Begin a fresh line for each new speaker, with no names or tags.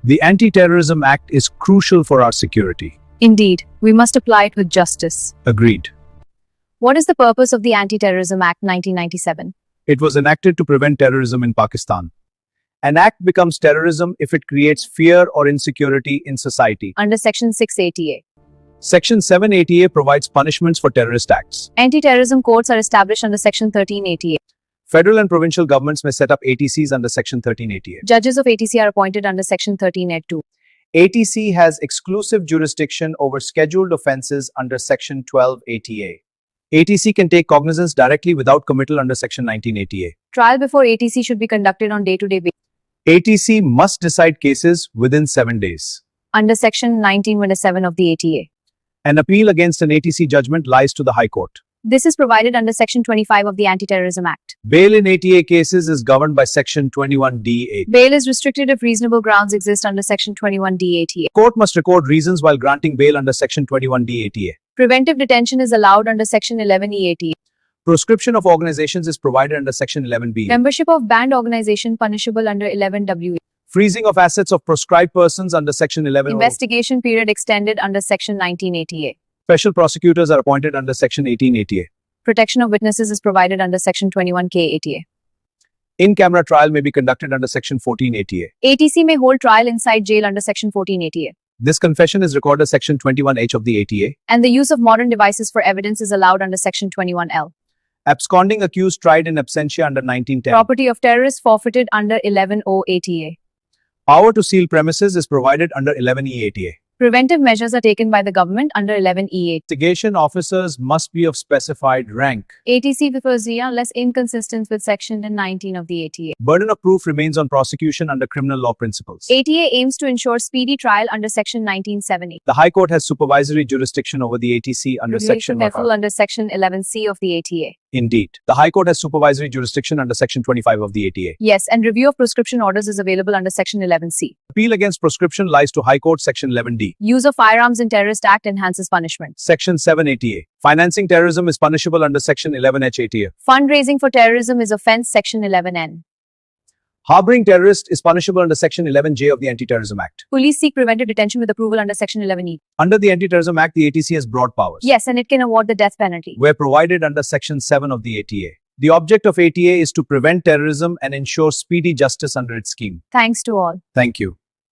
The Anti-Terrorism Act is crucial for our security.
Indeed, we must apply it with justice.
Agreed.
What is the purpose of the Anti-Terrorism Act 1997?
It was enacted to prevent terrorism in Pakistan. An act becomes terrorism if it creates fear or insecurity in society.
Under Section 680A.
Section 780A provides punishments for terrorist acts.
Anti-terrorism courts are established under Section 1380A.
Federal and provincial governments may set up ATCs under Section 1380A.
Judges of ATC are appointed under Section 1382.
ATC has exclusive jurisdiction over scheduled offences under Section 1280A. ATC can take cognizance directly without committal under Section 1980A.
Trial before ATC should be conducted on day-to-day basis.
ATC must decide cases within 7 days.
Under Section 1927 of the ATA.
An appeal against an ATC judgment lies to the High Court.
This is provided under Section 25 of the Anti-Terrorism Act.
Bail in ATA cases is governed by Section 21D8.
Bail is restricted if reasonable grounds exist under Section 21D ATA.
Court must record reasons while granting bail under Section 21D ATA.
Preventive detention is allowed under Section 11E ATA.
Proscription of organizations is provided under Section 11B.
Membership of banned organization punishable under 11W.
Freezing of assets of proscribed persons under Section 11.
Investigation period extended under Section 1980A.
Special prosecutors are appointed under Section 1880A.
Protection of witnesses is provided under Section 21K ATA.
In-camera trial may be conducted under Section 1480A.
ATC may hold trial inside jail under Section 1480A.
This confession is recorded as Section 21H of the ATA.
And the use of modern devices for evidence is allowed under Section 21L.
Absconding accused tried in absentia under 1910.
Property of terrorists forfeited under 11O ATA.
Power to seal premises is provided under 11E ATA.
Preventive measures are taken by the government under 11E ATA.
Investigation officers must be of specified rank.
ATC prefers unless inconsistent with Section 19 of the ATA.
Burden of proof remains on prosecution under criminal law principles.
ATA aims to ensure speedy trial under Section 1970.
The High Court has supervisory jurisdiction over the ATC under Section
under Section 11C of the ATA.
Indeed. The High Court has supervisory jurisdiction under Section 25 of the ATA.
Yes, and review of prescription orders is available under Section 11C.
Appeal against prescription lies to High Court Section 11D.
Use of firearms in Terrorist Act enhances punishment.
Section 780A. Financing terrorism is punishable under Section 11H ATA.
Fundraising for terrorism is offence Section 11N.
Harboring terrorist is punishable under Section 11J of the Anti-Terrorism Act.
Police seek preventive detention with approval under Section 11E.
Under the Anti-Terrorism Act, the ATC has broad powers.
Yes, and it can award the death penalty.
Where provided under Section 7 of the ATA. The object of ATA is to prevent terrorism and ensure speedy justice under its scheme.
Thanks to all.
Thank you.